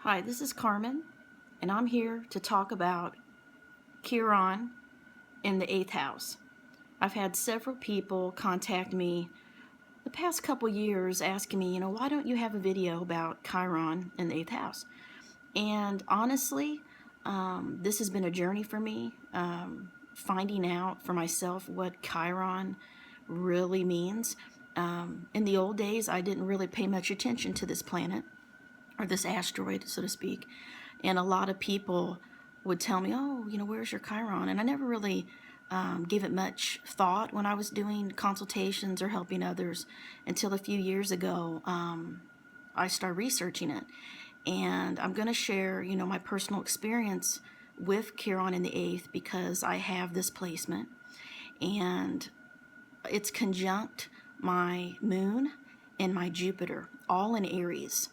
Hi, this is Carmen, and I'm here to talk about Chiron in the 8th house. I've had several people contact me the past couple years asking me, why don't you have a video about Chiron in the 8th house? And honestly, this has been a journey for me, finding out for myself what Chiron really means. In the old days, I didn't really pay much attention to this planet, or this asteroid, so to speak. And a lot of people would tell me, oh, where's your Chiron? And I never really gave it much thought when I was doing consultations or helping others until a few years ago. I started researching it. And I'm going to share, my personal experience with Chiron in the 8th because I have this placement. And it's conjunct my moon and my Jupiter, all in Aries.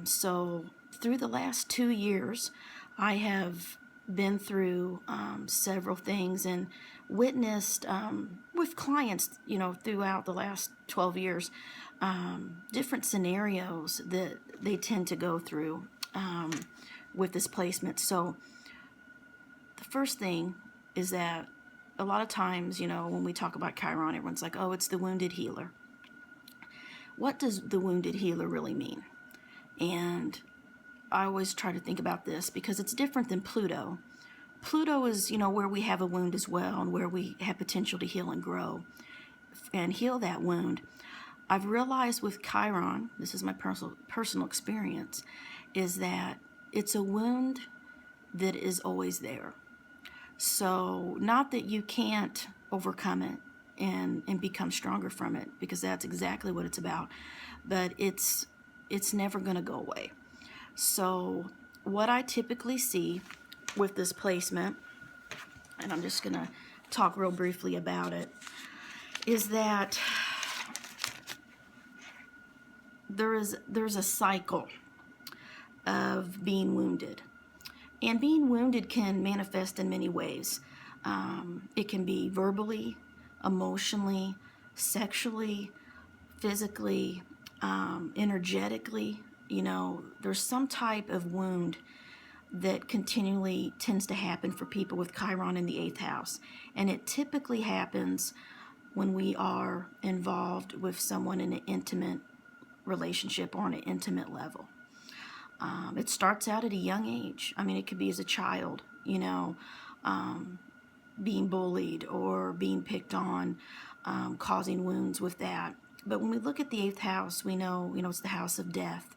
So through the last 2 years, I have been through several things and witnessed with clients, throughout the last 12 years, different scenarios that they tend to go through with this placement. So the first thing is that a lot of times, when we talk about Chiron, everyone's like, oh, it's the wounded healer. What does the wounded healer really mean? And I always try to think about this because it's different than Pluto. Pluto is, where we have a wound as well and where we have potential to heal and grow and heal that wound. I've realized with Chiron, this is my personal experience, is that it's a wound that is always there. So not that you can't overcome it and become stronger from it, because that's exactly what it's about, but it's never going to go away. So what I typically see with this placement, and I'm just going to talk real briefly about it, is that there's a cycle of being wounded. And being wounded can manifest in many ways. It can be verbally, emotionally, sexually, physically, energetically. There's some type of wound that continually tends to happen for people with Chiron in the 8th house. And it typically happens when we are involved with someone in an intimate relationship or on an intimate level. It starts out at a young age. It could be as a child, being bullied or being picked on, causing wounds with that. But when we look at the 8th house, we know, it's the house of death,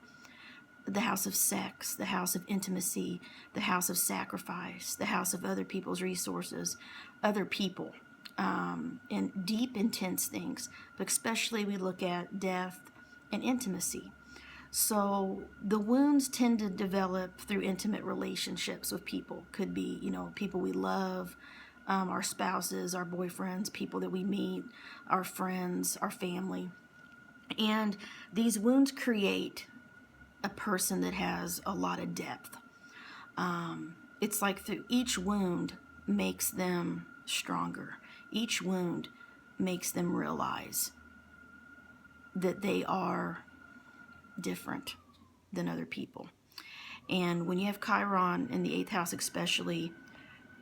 the house of sex, the house of intimacy, the house of sacrifice, the house of other people's resources, other people, and deep, intense things. But especially we look at death and intimacy. So the wounds tend to develop through intimate relationships with people. Could be, people we love, our spouses, our boyfriends, people that we meet, our friends, our family. And these wounds create a person that has a lot of depth. It's like through each wound makes them stronger. Each wound makes them realize that they are different than other people. And when you have Chiron in the 8th house especially,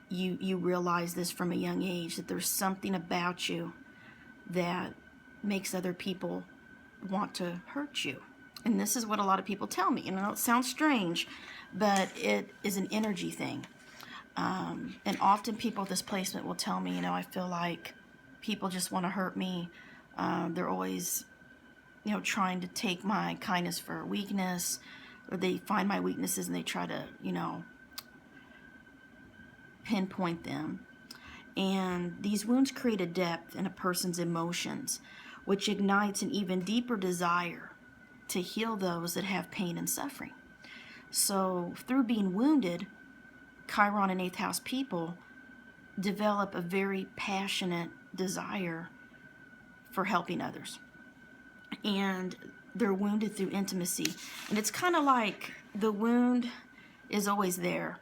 you realize this from a young age, that there's something about you that makes other people want to hurt you. And this is what a lot of people tell me. It sounds strange, but it is an energy thing. And often people with this placement will tell me, I feel like people just want to hurt me. They're always trying to take my kindness for weakness, or they find my weaknesses and they try to, pinpoint them. And these wounds create a depth in a person's emotions, which ignites an even deeper desire to heal those that have pain and suffering. So through being wounded, Chiron and 8th house people develop a very passionate desire for helping others. And they're wounded through intimacy. And it's kind of like the wound is always there.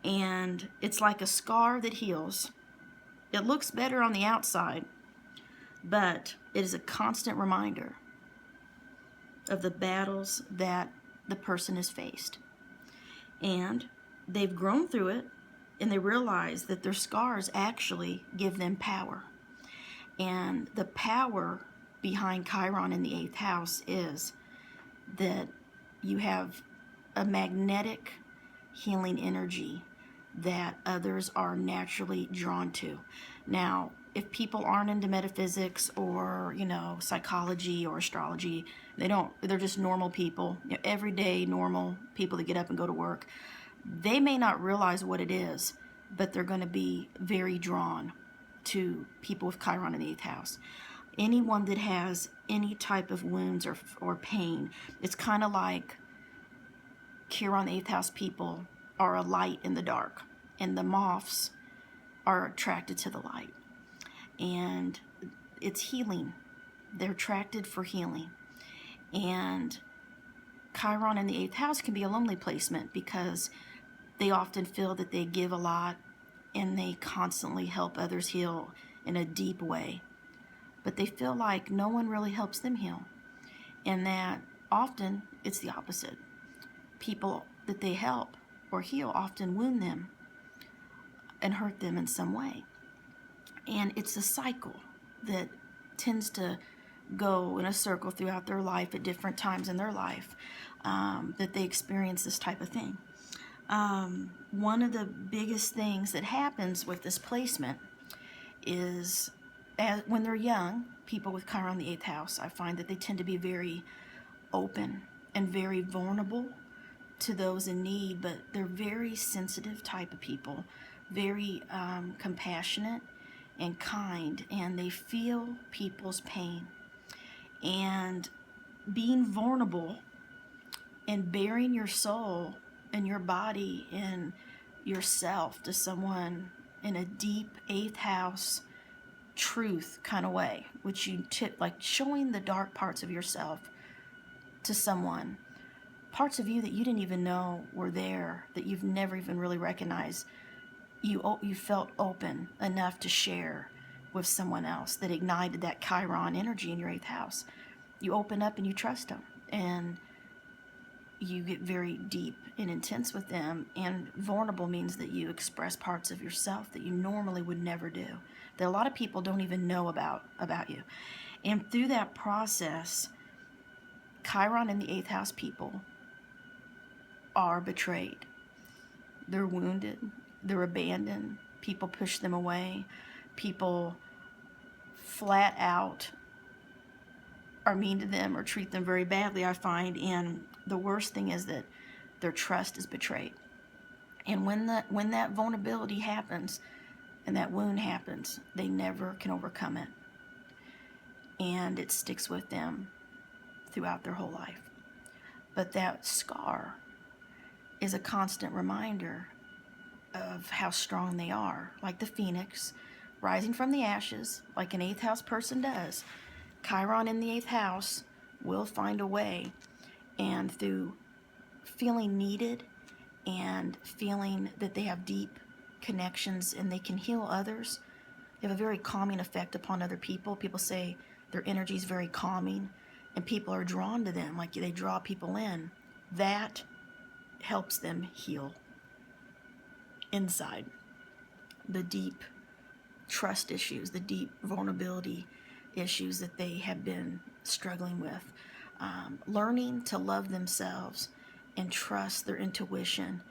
And it's like a scar that heals. It looks better on the outside, but it is a constant reminder of the battles that the person has faced. And they've grown through it, and they realize that their scars actually give them power. And the power behind Chiron in the 8th house is that you have a magnetic healing energy that others are naturally drawn to. Now, if people aren't into metaphysics or, psychology or astrology, they're just normal people, everyday normal people that get up and go to work. They may not realize what it is, but they're going to be very drawn to people with Chiron in the 8th house. Anyone that has any type of wounds or pain, it's kind of like Chiron 8th house people are a light in the dark, and the moths are attracted to the light. And it's healing. They're attracted for healing. And Chiron in the 8th house can be a lonely placement because they often feel that they give a lot and they constantly help others heal in a deep way. But they feel like no one really helps them heal. And that often it's the opposite. People that they help or heal often wound them and hurt them in some way. And it's a cycle that tends to go in a circle throughout their life at different times in their life, that they experience this type of thing. One of the biggest things that happens with this placement is when they're young, people with Chiron in the 8th house, I find that they tend to be very open and very vulnerable to those in need, but they're very sensitive type of people, very compassionate and kind, and they feel people's pain. And being vulnerable and bearing your soul and your body and yourself to someone in a deep 8th house truth kind of way, which you like showing the dark parts of yourself to someone, parts of you that you didn't even know were there, that you've never even really recognized. You felt open enough to share with someone else that ignited that Chiron energy in your 8th house. You open up and you trust them, and you get very deep and intense with them. And vulnerable means that you express parts of yourself that you normally would never do, that a lot of people don't even know about you. And through that process, Chiron in the 8th house people are betrayed. They're wounded. They're abandoned. People push them away. People flat out are mean to them or treat them very badly, I find. And the worst thing is that their trust is betrayed. And when that vulnerability happens and that wound happens, they never can overcome it. And it sticks with them throughout their whole life. But that scar is a constant reminder of how strong they are, like the phoenix rising from the ashes, like an 8th house person does. Chiron in the 8th house will find a way, and through feeling needed and feeling that they have deep connections and they can heal others, they have a very calming effect upon other people. People say their energy is very calming, and people are drawn to them, like they draw people in. That helps them heal inside. The deep trust issues, the deep vulnerability issues that they have been struggling with. Learning to love themselves and trust their intuition,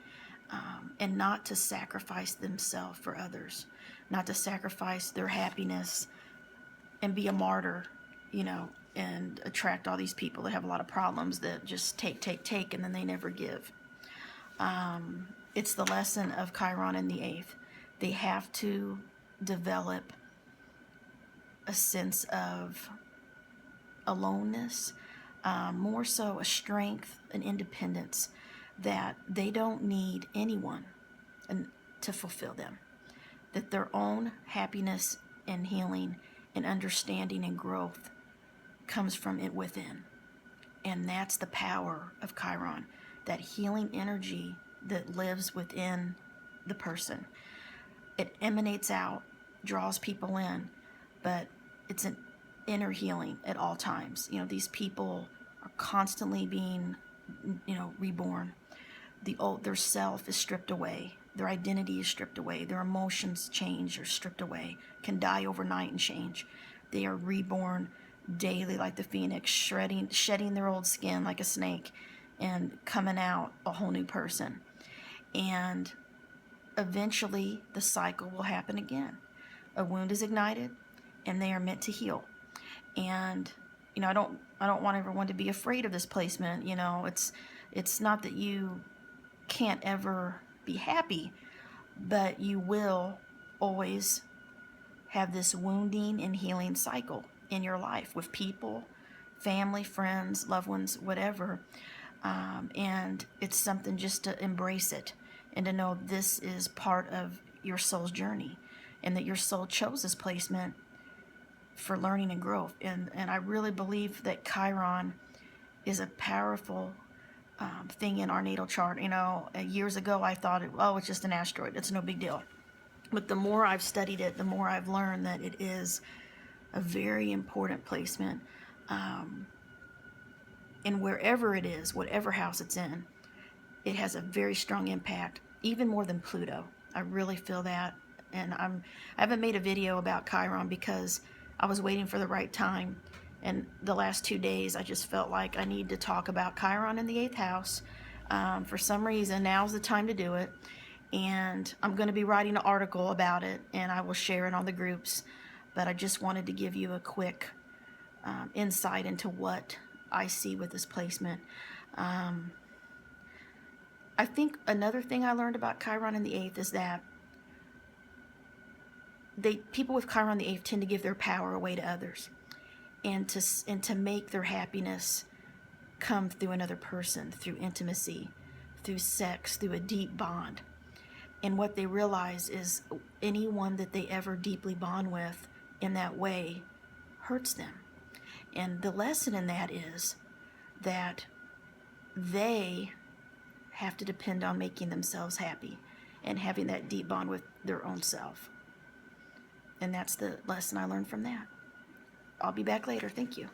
and not to sacrifice themselves for others, not to sacrifice their happiness and be a martyr, and attract all these people that have a lot of problems that just take, and then they never give. It's the lesson of Chiron in the 8th. They have to develop a sense of aloneness, more so a strength, an independence, that they don't need anyone to fulfill them, that their own happiness and healing and understanding and growth comes from it within. And that's the power of Chiron, that healing energy that lives within the person. It emanates out, draws people in, but it's an inner healing at all times. These people are constantly being, reborn. their self is stripped away, their identity is stripped away, their emotions change or stripped away, can die overnight and change. They are reborn daily like the phoenix, shedding their old skin like a snake and coming out a whole new person. And eventually the cycle will happen again. A wound is ignited and they are meant to heal. And I don't want everyone to be afraid of this placement. It's not that you can't ever be happy, but you will always have this wounding and healing cycle in your life with people, family, friends, loved ones, whatever. And it's something just to embrace it and to know this is part of your soul's journey, and that your soul chose this placement for learning and growth. And I really believe that Chiron is a powerful thing in our natal chart. Years ago I thought, it's just an asteroid, it's no big deal. But the more I've studied it, the more I've learned that it is a very important placement. And wherever it is, whatever house it's in, it has a very strong impact, even more than Pluto. I really feel that. And I haven't made a video about Chiron because I was waiting for the right time. And the last 2 days, I just felt like I need to talk about Chiron in the 8th house. For some reason, now's the time to do it. And I'm going to be writing an article about it, and I will share it on the groups. But I just wanted to give you a quick insight into what I see with this placement. I think another thing I learned about Chiron in the 8th is that people with Chiron in the 8th tend to give their power away to others, and to make their happiness come through another person, through intimacy, through sex, through a deep bond. And what they realize is anyone that they ever deeply bond with in that way hurts them. And the lesson in that is that they have to depend on making themselves happy and having that deep bond with their own self. And that's the lesson I learned from that. I'll be back later. Thank you.